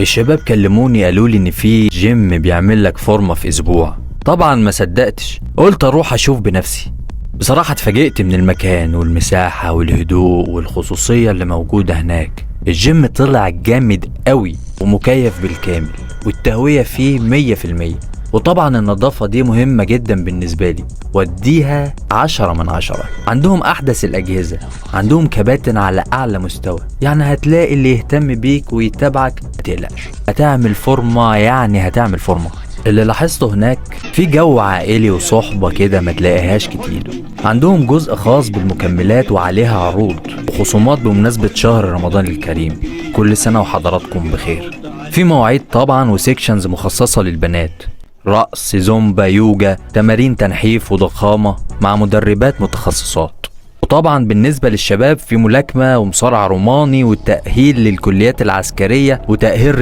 الشباب كلموني قالوا لي ان في جيم بيعمل لك فورمه في اسبوع. طبعا ما صدقتش، قلت اروح اشوف بنفسي. بصراحه اتفاجئت من المكان والمساحه والهدوء والخصوصيه اللي موجوده هناك. الجيم طلع جامد قوي ومكيف بالكامل، والتهويه فيه 100%. وطبعا النظافة دي مهمة جدا بالنسبة لي، وديها 10/10. عندهم أحدث الأجهزة، عندهم كباتن على أعلى مستوى، يعني هتلاقي اللي يهتم بيك ويتابعك. متقلقش، هتعمل فورمة، يعني هتعمل فورمة. اللي لاحظته هناك في جو عائلي وصحبة كده ما تلاقيهاش كتير. عندهم جزء خاص بالمكملات وعليها عروض وخصومات بمناسبة شهر رمضان الكريم. كل سنة وحضراتكم بخير. في مواعيد طبعا وسيكشنز مخصصة للبنات، رقص، زومبا، يوجا، تمارين تنحيف وضخامة مع مدربات متخصصات. وطبعا بالنسبة للشباب في ملاكمة ومصارعة روماني، والتأهيل للكليات العسكرية وتأهيل